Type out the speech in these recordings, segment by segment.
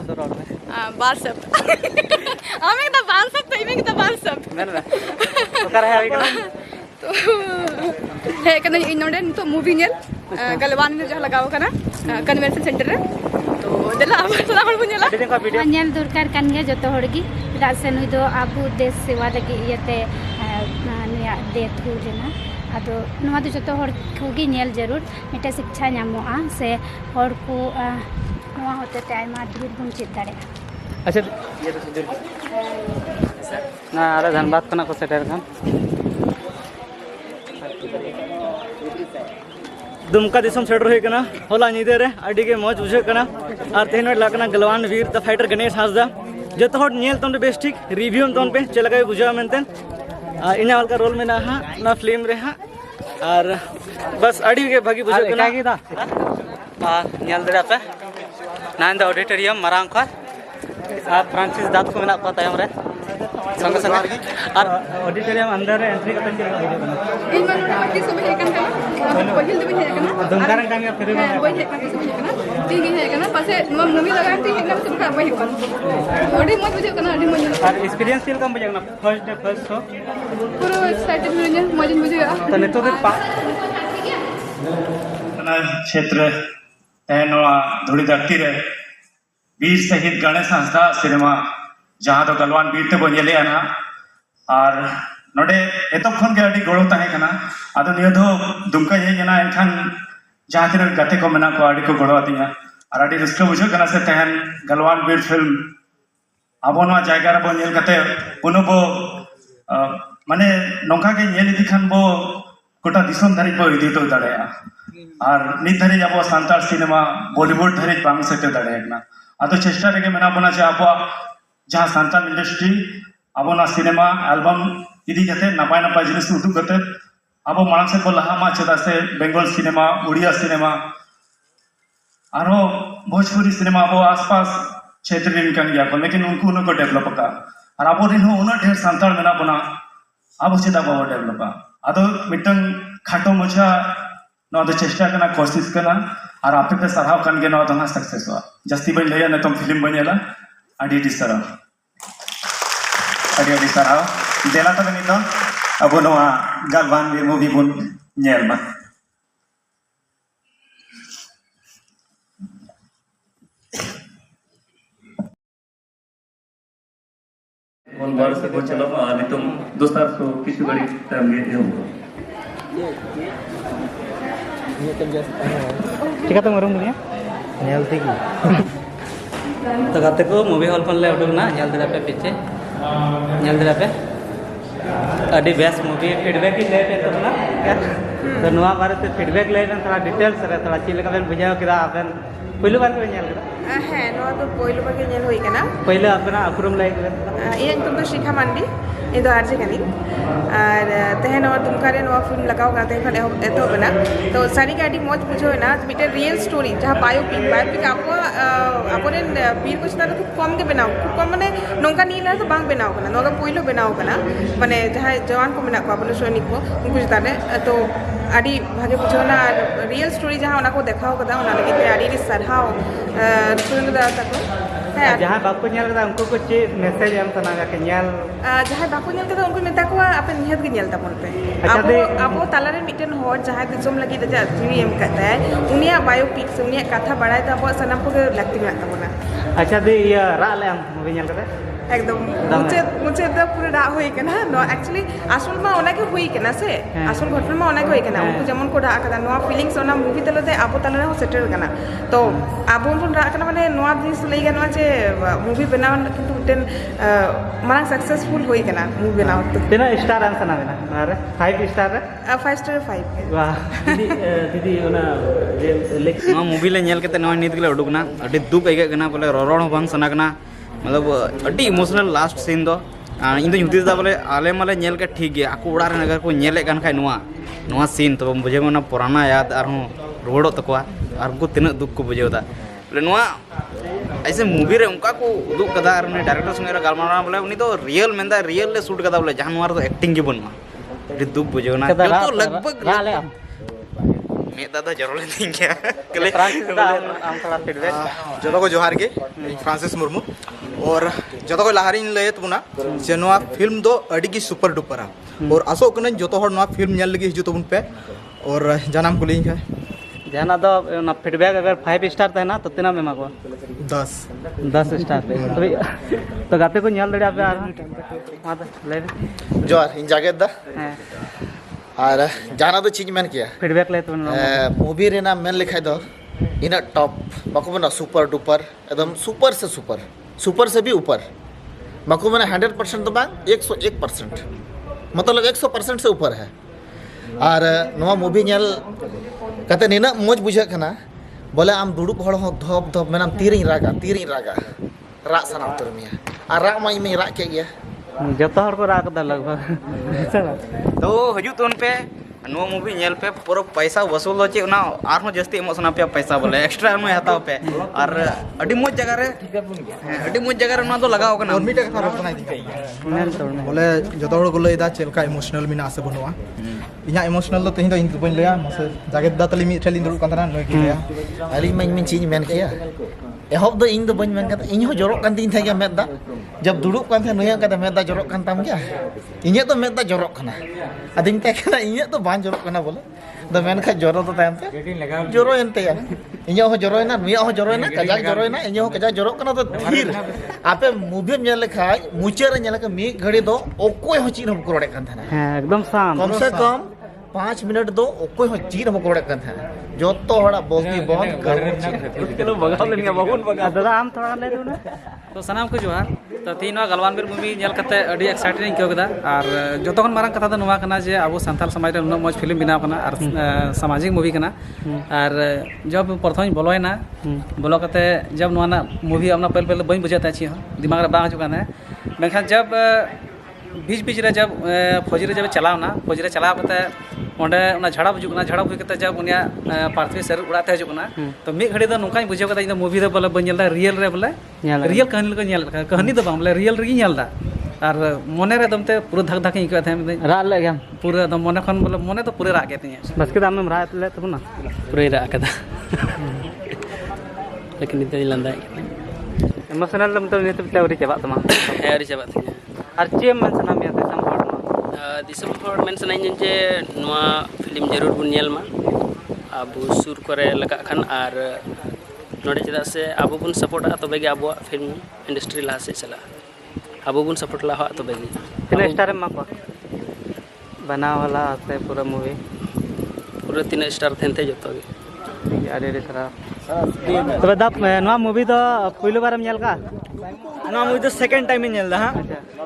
तो रोड में बार सब हमें तो बार सब तो इमें तो बार सब मेरे ना तो कर है अभी तो है कना इन नोडे तो मूवी नेल गलवान में जहाँ लगाओ कना कन्वेंशन सेंटर रे तो देला हम थोड़ा हम बुझला देखो वीडियो ᱧᱮᱞ ᱫᱚᱨᱠᱟর ᱠᱟᱱ ᱜᱮᱭᱟ ᱡᱚᱛᱚ ᱦᱚᱲ ᱜᱮ ᱪᱮᱫᱟᱜ ᱥᱮ ᱱᱩᱭ ᱫᱚ ᱟᱵᱚ ᱫᱮᱥ ᱥᱮᱵᱟ ᱞᱟᱹᱜᱤᱫ ᱤᱭᱟᱹᱛᱮ ᱱᱩᱭᱟᱜ ᱰᱮᱛᱷ ᱦᱩᱭ ᱞᱮᱱᱟ ᱟᱫᱚ ᱱᱚᱣᱟ ᱫᱚ ᱡᱚᱛᱚ ᱦᱚᱲ ᱠᱚᱜᱮ ᱧᱮᱞ ᱡᱟᱹᱨᱩᱲ ᱢᱤᱫᱴᱮᱱ ᱥᱤᱠᱷᱟ ᱧᱟᱢᱚᱜᱼᱟ ᱥᱮ ᱦᱚᱲ ᱠᱚ ᱱᱚᱣᱟ ᱦᱚᱛᱮᱛᱮ ᱟᱭᱢᱟ ᱰᱷᱮᱨ ᱵᱚᱱ ᱪᱮᱫ दाड़ेगा। अच्छा ये तो सुधीर ना अरे धनबाद कना को सेटर खान दुमका दिसम सेटर हुई कना होला नीदे रे अडी के मौज बुझे कना और तेन लागना गलवान वीर द फाइटर गणेश हासदा जत हट नेल तोन बेस ठीक रिव्यू तोन पे चलगा बुझा मेनते इना वाला रोल में ना हा ना फिल्म रे हा और बस अडी के भागी बुझे कना कीदा नेल दरा पे नांदा ऑडिटोरियम मरांग खा फ्रांसिस दात को मेना को तायम रे संग संग और ऑडिटोरियम अंदर रे एंट्री कतन के इन मन मट्टी सब है कना पहिल दबे है कना दुमकारन टांगे फिर वही है कना सब है कना तीन है कना पासे नो मूवी लगा ती है कना सब का वही कना ओडी मत बुझे कना ओडी मत और एक्सपीरियंस फील कम बजना फर्स्ट डे फर्स्ट शो पूरा एक्साइटेड हो जाए मजा बुझे तो ने तो क्षेत्र तेनोआ धुड़ी धरती रे वीर शहीद गणेश हांसदा सिनेमा जहाँ तो गलवान वीर ते बनेले ना और नोडे एतो खन के अडी गड़ो ताहे कना आदो नियो दो दुमका हे जना एनखान जहाँ तीन गते को मेना को अडी को गड़ो आतिया और अडी रिस्क बुझो कना से तहन गलवान वीर फिल्म आबो नवा जायगा रे बनेल कते पुनो बो माने नोंका के नेल इदि खान बो गोटा दिसम धारी बो इदि तो दाड़ेया और नित धारी आबो सांताल सिनेमा बॉलीवुड धारी बांग सेटे दाड़ेया आदो चेष्टा रेगे मेना बना जे आबो जहाँ सांताल इंडस्ट्री आबो ना सिनेमा एल्बम इदी कते नपाय नपाय जिनिस उदुग कते आबो मांग से को लहा मा चेदा से बेंगल सिनेमा उड़िया सिनेमा आरो भोजपुरी सिनेमा आबो आसपास क्षेत्र रिन कन गया को लेकिन उनको उनको डेवलप का और आबो रिन हो उना ढेर सांताल मेना बना आबो चेदा बाबो डेवलप आदो मिटंग खाटो मछा ना दो चेष्टा करना कोशिश करना और आपे पे सराव कन के ना तो सक्सेस हुआ जस्ती बन लिया न तुम फिल्म बनेला अडी सराव अडी सराव देला तो नहीं तो अब नवा गलवान वीर मूवी बुन नेल मा कौन बार से को चलो आने तुम दोस्तार सो किसी बड़ी टाइम ये हो ठीक है तो मरूंग दुनिया नेल थी की तो गाते को मूवी हॉल फन ले उडुक ना नेल दरा पे पीछे नेल दरा पे अडी बेस्ट मूवी फीडबैक ही ले पे तो ना तो नवा बारे से फीडबैक ले थोड़ा डिटेल्स रे थोड़ा चीज लगा बुझाओ किदा आपन पहिलो बार को नेल करा है नवा तो पहिलो बार के नेल होई कना पहले अपना अखरुम लाइक ये तुम तो शिखा मांडी ये तो आरजे कनी और तहन और तुम करे नवा फिल्म लगाओ गाते खले एतो बना तो सारी गाड़ी मौज बुझो ना मिटे रियल स्टोरी जहां बायोपिक आपको आपने वीर को चिता खूब कम के बनाओ खूब कम माने नोंका नीला तो बांग बनाओ कना नोका पहिलो बनाओ कना माने जहां जवान को मेना को आपने सैनिक को उनको चिता तो आड़ी भागे बुझो ना रियल स्टोरी जहां उना को देखाओ कदा उना लगे आड़ी सरहाओ सुरेंद्र दादा तक जहाँ बाको नेल कदा उनको को चे मैसेज एम तना का नेल जहाँ बाको नेल कदा उनको मेता को आपन निहत के नेल तपन पे अब ताला रे मिटन होर जहाँ दिसम लगी दजा जीवी एम कहता है उनिया बायोपिक से उनिया कथा बढ़ाए तो अब सनम को लगती में आता बोला अच्छा दे ये राले हम मूवी नेल कदा एकदम मुझे तो पूरा डा हुई के ना नो एक्चुअली आसल में ओना के हुई के ना से आसल घटना में ओना के हुई के ना उनको जमन को डा कदा नो फीलिंग्स ओना मूवी तले दे आबो तले हो सेटल कना तो आबो बन डा कना माने नो जिनिस लई गनवा जे मूवी बनाव किंतु टेन मारा सक्सेसफुल हुई के ना मूवी बनाव तो तेना स्टार आंसर ना बेना अरे 5 स्टार रे 5 स्टार 5 वाह दीदी ओना जे नो मूवी ले नेल केते नो नीत गले उडुकना अडी दुख आइगे कना बोले रोरोण बांग सना कना मतलब अड़ी इमोशनल लास्ट सीन दो इन हुदिस दा बोले आले माले नेल के ठीक गया आको उड़ा रे अगर को नेले कान खाय नोआ सीन तो बुझे ना पुराना याद और रुवाड़ो तकवा और उनको तिना दुख को बुझेदा बोले नोआ ऐसे मूवी रे उनका को उदुक कदा और उनी डायरेक्टर संगे रे गालमारा बोले उनी तो रियल मेंदा रियल ले शूट कदा बोले जहां नोआ तो एक्टिंग के बनवा अड़ी दुख बुझेना तो लगभग मेदा दा जरूर नहीं क्या कले आम थोड़ा फीडबैक जो को जोहार के फ्रांसिस मुर्मू और जो को लहारी लय तबना जे नोआ फिल्म दो अड़ी की सुपर डुपर और आसो कन जो तो नोआ फिल्म नेल लगी हिजु तबन पे और जानम कुलिंग है जहाना दो ना फीडबैक अगर 5 स्टार तहना तो तीना में एमा को 10 स्टार तो गाते को नेल दड़िया पे आ ले जोर इन जागे दा और जाना तो चीज मैंने किया फीडबैक ले तो मूवी रेना मेन लिखाई दो इन टॉप बाको बना सुपर डुपर एकदम सुपर से भी ऊपर बाको बना 100% तो बांग 101% मतलब 100% से ऊपर है और नवा मूवी नेल कते निना मौज बुझे कना बोले आम दुड़ुब हड़ हो धप धप मेनाम तीरिं रागा राग सना उतर मिया और राग मा इमे राग के गया जतो हर को राग दा लगभग तो हजू तो पे नो मूवी नेल पे पूरा पैसा वसूल चे ना आर हो जस्ती एमो सना पे पैसा बोले एक्स्ट्रा में हताव पे और अडी मोज जगह रे ना तो लगाओ कना और मीटे कथा रखना दी बोले जो तो को लयदा चेलका इमोशनल मिना से बनुआ इना इमोशनल तो तेहिं दो इन बन लया मसे जागे दा तली मी ठेली दुड़ कंतना नय की लया अली मैं चीज मेन किया एहब दो इन दो बन मेन कता इन हो जरोक कान तीन थे गया मेदा जब दुड़ुब कान थे नय कता मेदा जरोक कान ताम गया इने तो मेदा जरोक कना अदिन ते कना इने तो बान जरोक कना बोले द मेन खा जरो तो ताम ते जरो एनते या इने हो जरोयना मिया हो जरोयना कजाक जरोयना इने हो कजाक जरोक कना तो धीर आपे मूवी में नेल खाय मुचे रे नेल के मी घड़ी दो ओकोय हो चीन हम करोड़े कान था हां एकदम शांत कम से कम 5 मिनट दो ओकोय हो चीन हम करोड़े कान था जो तो हड़ा बोगी बंद कर चलो बगाव लेंगे बहुत बगा दादा आम थोड़ा ले दो ना तो सनाम को जोहार तो तीन गलवान बीर मूवी नेल कते अडी एक्साइटेड इं कदा और जतो खन मारंग कथा दो नवा कना जे अब सान्ताल समाज रे उन्ना मौज फिल्म बनाव कना और सामाजिक मूवी कना और जब प्रथम बोलोयना बोलो कते जब नवा ना मूवी अपना पहले बई बुझाता छी दिमाग रे बा हजू कना मेखान जब बीच रे जब फौजी रे जब चलावना फौजी रे चलाव कते ओंडे उना झाड़ा बुझुक ना झाड़ा बुझ कते जब उनिया पार्थिव शरीर उड़ाते हजू कना तो मी घड़ी दो नोकाई बुझाव कता इन मूवी रे बोले बन रियल रे बोले रियल कहानी को नेल कहानी तो बोले रियल रे नेलदा और मने रे दमते पूरा धक धक इको थे राग ले गया पूरा दम मने खन बोले मने तो पूरे राग के थे बस के दाम में राग ले तब ना पूरे राग कदा लेकिन इतनी लंदा इमोशनल मतलब ने तो तेवरी चबा तमा हेरी चबा थी और चेम मन सना में सम हट दिसम हर मेंशन इन जे नवा फिल्म जरूर बुन नेल मा अब सुर करे लगा खान और नोडे चदा से अब बुन सपोर्ट आ तबे अब फिल्म इंडस्ट्री ला से चला अब बुन सपोर्ट ला तबे तीन स्टार मा को बना वाला से पूरा मूवी पूरा 3 स्टार थेनते जतो गे अरे रे सरा तबे दा नवा मूवी तो पहिलो बार नेल का नवा मूवी तो सेकंड टाइम इन नेल दा हां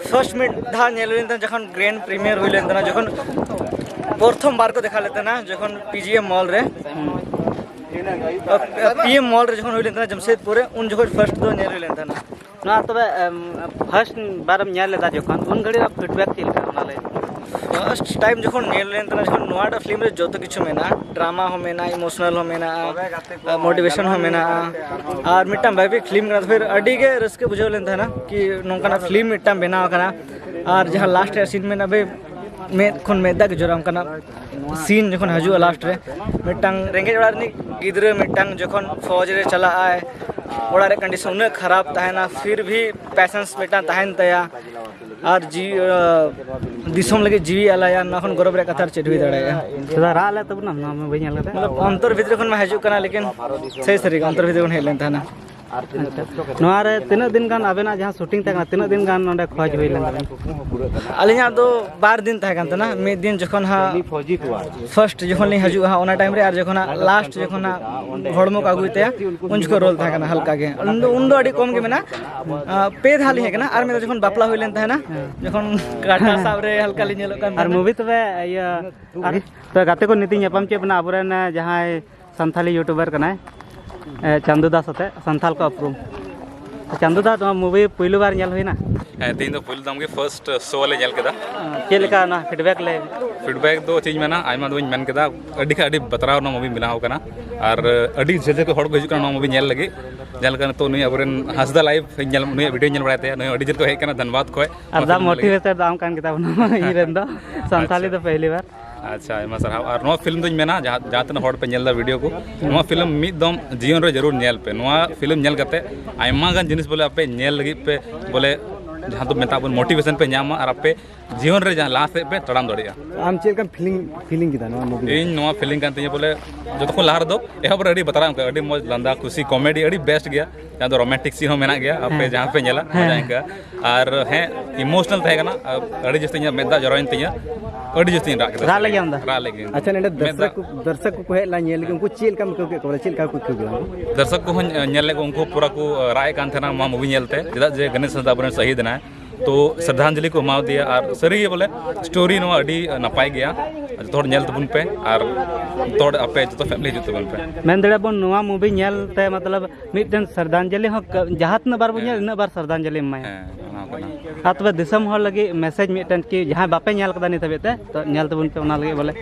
फर्स्ट में धा नेल लेन जखन ग्रैंड प्रीमियर होइलेन तना जखन प्रथम बार को देखा लेते ना जखन पीजीएम मॉल रे पीएम मॉल रे जखन होइलेन तना जमशेदपुर रे उन जखन फर्स्ट दो नेल लेन तना ना तबे फर्स्ट बार में नेल लेदा जखन उन घड़ी फीडबैक चल का ना ले फर्स्ट टाइम जखन नेल लेन तना जखन नोआटा फिल्म रे जतो किछु मेना ड्रामा हो मेना इमोशनल हो मेना मोटिवेशन हो मेना और मिट्टा भाई फिल्म कना फिर अडी के रस्के बुझाव लेन था ना कि नोंकना फिल्म मिट्टा बनाव कना और जहां लास्ट सीन में ना भाई में खन मेदा के जोराम कना सीन जखन हजू लास्ट रे मिट्टांग रेंगे ओड़ा रे गिदरे मिट्टांग जखन फौज रे चला आए ओड़ा रे कंडीशन उन्हें खराब ताहेना फिर भी पैसेंस मिट्टा ताहेन तया और जी दिसम लगे जीवी आलाया नखन गौरव रे कथार चेडवी दड़ाया सदा रा ले तब ना मैं बई नेल मतलब अंतर भीतर खन में हजू कना लेकिन सही सरी अंतर भीतर खन हेलेन था ना नोआ रे तीन दिन गान आबेना जहां शूटिंग तक तीन दिन गान नोंडे खोज होई लेन अलिया दो 12 दिन तक कान तना मे दिन जखन हा फर्स्ट जखन li हजू हा ओना टाइम रे आर जखन लास्ट जखन हड़मो का गुइते उनको रोल था कना हल्का के उन दो अडी कम के मेना पे धाली है कना आर मे जखन बापला होई लेन था ना जखन काटा साब रे हल्का li नेलो कान आर मूवी तबे या तो गाते को नीति नेपाम के बना अबरेन जहां संथाली यूट्यूबर कना चांदू दास होते संथाल को अपरूम चांदू दा तो मूवी पहिलो बार नेल होइना तीन तो पहिलो दम के फर्स्ट शो ले नेल केदा के लेका ना फीडबैक दो चीज मेना आयमा दोኝ मेन केदा अडी का अडी बतराव ना मूवी मिलाव कना और अडी जेजे को हड़ को हिजु कना मूवी नेल लगे जल कना तो नुई अबरेन हसदा लाइव नेल नुई वीडियो नेल बड़ाते नुई अडी जेत को हे कना धन्यवाद कोय और दा मोटिवेटर दाम कान केता बना ई रेन दो संथाली तो पहली बार अच्छा आयमा सरहाव और नवा फिल्म दोኝ मेना जहाँ तना हॉट पे नेल दा वीडियो को नवा फिल्म मिद दम जीवन रे जरूर नेल पे नवा फिल्म नेल करते आयमा गान जिनिस बोले आपे नेल लगी पे बोले जहाँ तो मेता बन मोटिवेशन पे नामा और आपे जीवन रे जहाँ लास्ट पे तड़ाम दड़िया आम चेल का फीलिंग किदा नवा मूवी इन नवा फीलिंग कान तिया बोले जो तो लार दो एहब रे अड़ी बतरा का अड़ी मौज लंदा खुशी कॉमेडी अड़ी बेस्ट गया जहाँ तो रोमांटिक सीन हो मेना गया आपे जहाँ पे नेला मजा आएगा और है इमोशनल तहे कना अड़ी जस्ती मेदा जरोइन तिया अड़ी जस्ती रा लगे अंदा अच्छा नेडे दर्शक को हेला नेल के उनको चेल का को के चेल का को दर्शक को नेल को उनको पूरा को राय कान थना मा मूवी नेलते जदा जे गणेश हंसदा बरन शहीद ना तो श्रद्धांजलि को एमाव दिया और सरी बोले स्टोरी नवा अड़ी नपाय गया थोड़ नेल तबन पे और थोड़ आपे जो फैमिली जो तबन पे मेन दड़े बन नवा मूवी नेल ते मतलब मिटन श्रद्धांजलि हो जहात न बार बुझे न बार श्रद्धांजलि माय तब दिसम हर लगे मैसेज मिटन कि जहां बापे नेल कदा नि तबेते तो नेल तबन पे ओना लगे बोले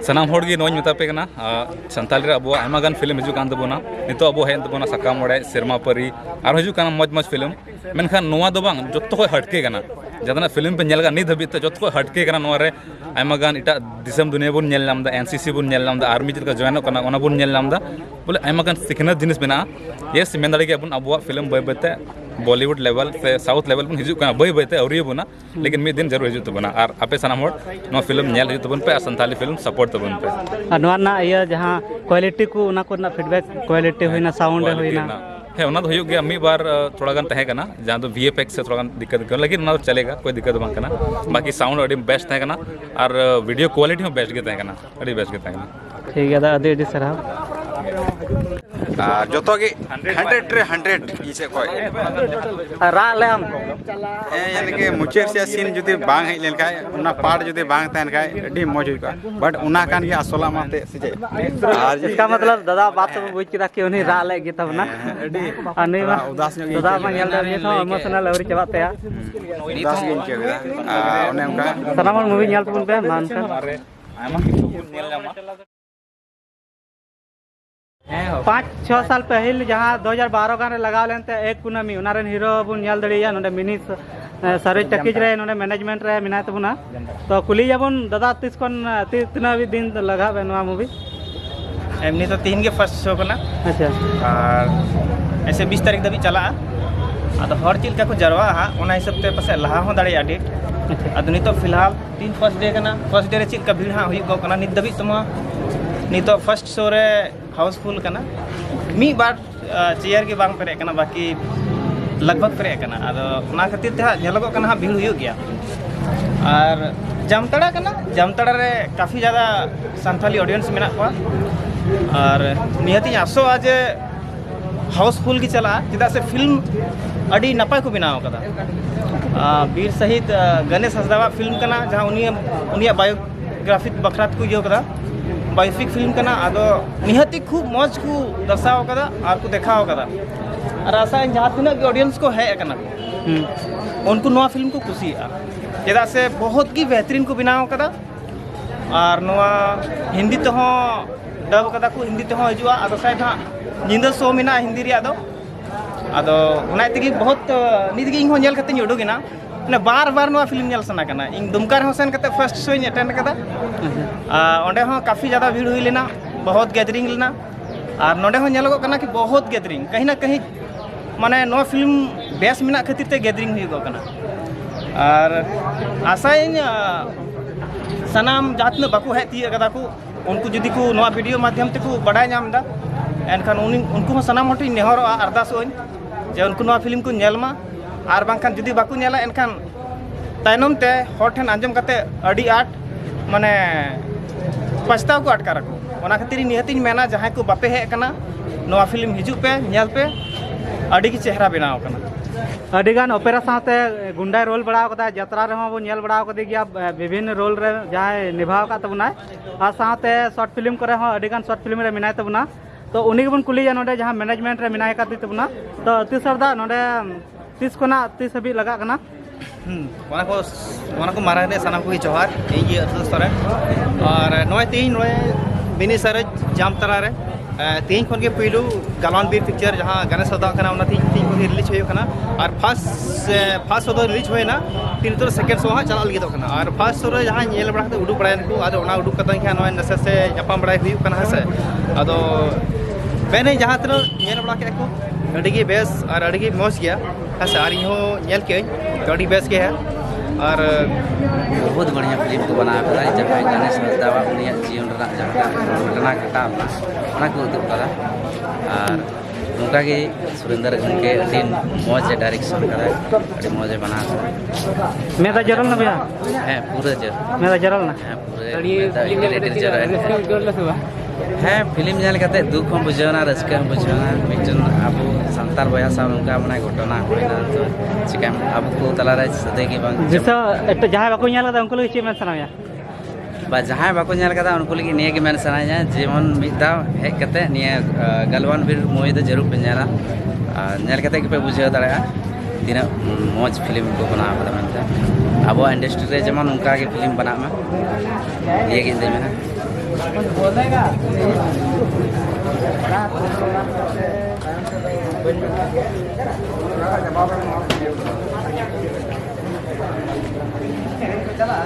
सनाम होड़ गे नोज मेता पे कना संताली रे अबो आयमा गान फिल्म हिजु कान तबोना नितो अबो हेन तबोना सकाम ओड़े सेरमा परी और हिजु कान मौज फिल्म मेनखान नोवा दो बांग जत्तो को हटके कना जदना फिल्म पे नेलगा नि धबित जत्तो को हटके कना नोरे आयमा गान इटा दिसम दुनिया बुन नेल नामदा एनसीसी बुन नेल नामदा आर्मी जका जॉइन कना ओना बुन नेल नामदा बोले आयमा गान सिखना जिनिस बना यस मेन दड़े के अपन अबो फिल्म बय बते बॉलीवुड लेवल से साउथ लेवल बन हिजु कना बय बयते औरी बना लेकिन मी दिन जरूर हिजु तबना और आपे सनाम होड़ नो फिल्म नेल हिजु तबन पे संताली फिल्म सपोर्ट तबन पे नवा ना ये जहां क्वालिटी को ना को ना फीडबैक क्वालिटी होइना साउंड होइना है ओना हो गया मी बार थोड़ा गान तहे कना जहां तो वीएफएक्स से थोड़ा गान दिक्कत कर लेकिन ओना चलेगा कोई दिक्कत बांग कना बाकी साउंड अड़ी बेस्ट तहे कना और वीडियो क्वालिटी में बेस्ट गे तहे कना अड़ी बेस्ट गे तहे कना ठीक है दा अड़ी सराव जोतो के 100 रे 100 इसे कोई रा ले हम यानी के मुचेर से सीन जुदी बांग हे लेन काय उना पार्ट जुदी बांग तहन काय अडी मौज हुई का बट उना कान के असला माते सिजे इसका मतलब दादा बात तो बुझ के रखे उन्हें रा ले गे तब ना अडी अने उदास दादा मा नेल दे तो इमोशनल औरी चबा ते उदास गिन के ओने उनका सनाम मूवी नेल तबन पे मान का आयमा किछु नेल जामा 5-6 साल पहले जहाँ 2012 गान लगा लेते एक कुनामी उनारन हीरो बुन नेल दड़िया नोडे मिनी सारे टकीज रे नोडे मैनेजमेंट रे मिना तबुना तो कुली जबन दादा तिस कोन तिना भी दिन लगा नवा मूवी एमनी तो 3 के फर्स्ट शो कना अच्छा और ऐसे 20 तारीख दबी चला अद हर चीज का को जरवा हा ओना हिसाब ते पसे लहा हो दड़िया डेट अद नि तो फिलहाल 3 फर्स्ट डे कना फर्स्ट डे रे चीज का भीड़ हा हुई गो कना नि दबी तमा नि तो फर्स्ट शो रे हाउसफुल कना मी बार चेयर के बांग पेरे कना बाकी लगभग पेरे कना आदो ना खातिर ते झलको कना भीड़ हुई गया और जामतड़ा कना जामतड़ा रे काफ़ी ज़्यादा संथाली ऑडियंस मेना को और निहती आसो आज हाउसफुल की चला चेदा से फिल्म अड़ी नपाय को बनाव कदा वीर शहीद गणेश हंसदा फिल्म कना जहाँ उनिया बायोग्राफी बखरात को यो कदा बायोपिक फिल्म कना आदो निहती खूब मौज को दर्शाव कदा और को देखाव कदा और आशा जहाँ तीना की ऑडियंस को है कना उनको नवा फिल्म को खुशी चेदा से बहुत की बेहतरीन को बनाव कदा और नवा हिंदी तो डब कदा को हिंदी तो हजुआ आदो शायद हाँ निंदा शो मेना हिंदी रे आदो उना तेगी बहुत निदगी इन नेल कते उडुगिना ने बार बार नवा फिल्म नेल सना कना इन दुमका रे सेन कते फर्स्ट शो इन अटेंड कदा ओंडे हो काफ़ी ज़्यादा भीड़ हुई लेना बहुत गैदरिंग लेना और नोडे हो नेलगो कना कि बहुत गैदरिंग कहीं ना कहीं माने नवा फिल्म बेस मेना खातिर ते गैदरिंग हुई गो कना और आशा इन सनाम जातन बाको है ती कदा को उनको जुदी को नवा वीडियो माध्यम ते को बड़ाय नाम दा एनखान उनको सनाम हटी नेहर अरदास जे उनको नवा फिल्म को नेलमा और बांखान जुदी बाको नेला एनखान तायनम ते हर ठेन आंजम कते अड़ी आट माने पछताव को अटका रखो ओना खातिर निहती मेना जहाँ को बापे हे कना नवा फिल्म हिजु पे नेल पे अड़ी की चेहरा बनाव कना अडिगान ओपेरा साथे गुंडाय रोल बढ़ाव कदा यात्रा रे बो नेल बढ़ाव कदे गया विभिन्न रोल रे जहाँ निभाव का तबना और साथे शॉर्ट फिल्म करे हो अडिगान शॉर्ट फिल्म रे मिनाय तबना तो उन्हीं बन कुलिया नोडे जहाँ मैनेजमेंट रे मिनाय का तबना तो तिसरदा नोडे 30 कोना 30 हबी लगा कना को मारा ने सना को जोहार ये असल सरे और नोय तीन नोय बिनी सरज जामतरा रे तीन खन के पहलू गलवान बीर पिक्चर जहाँ गणेश हंसदा कना उना तीन खन के रिलीज होयो कना और फर्स्ट शो दो रिलीज होएना तीन तो सेकंड शो हाँ चला लगे कना और फर्स्ट शो रे जहाँ नेल बड़ा उडुक बड़ा को आदो उना उडुक कतन के नय नसे से जपाम बड़ा हुई कना हसे आदो मैंने जहाँ तक नेल बड़ा के को अड़गी बेस और अड़गी मौज गया हसे और इहो नेल के अड़ी बेस के है और बहुत बढ़िया फिल्म को बनाया था जहाँ गणेश हंसदा उनिया जीवन घटना घटा को उदुग करा और उनका के सुरेंद्र गंके अभी मौज डायरेक्शन करा मौज बना मैं तो जरल ना भैया है पूरा जर मैं तो जरल ना है पूरे है फिल्म जान करते दुख हम बुझाना रस्का हम बुझाना मिटन अब संताल बया सा उनका मना घटना होइना तो चिकम अब को तला रे सदे की बांग जैसा एक जहां बाको ᱧᱮᱞ कदा उनको लगे में सनाया बा जहां बाको ᱧᱮᱞ कदा उनको लगे निये के मेन सनाया जीवन मिदा हेज कते निये गलवान बीर मूवी दो जरूर पे ᱧᱮᱞᱟ ᱧᱮल कते के पे बुझा दाड़ा दिन मौज फिल्म को बना कदा मनते अब इंडस्ट्री रे जेमन उनका के फिल्म बना में ये के दे में बोलेगा चला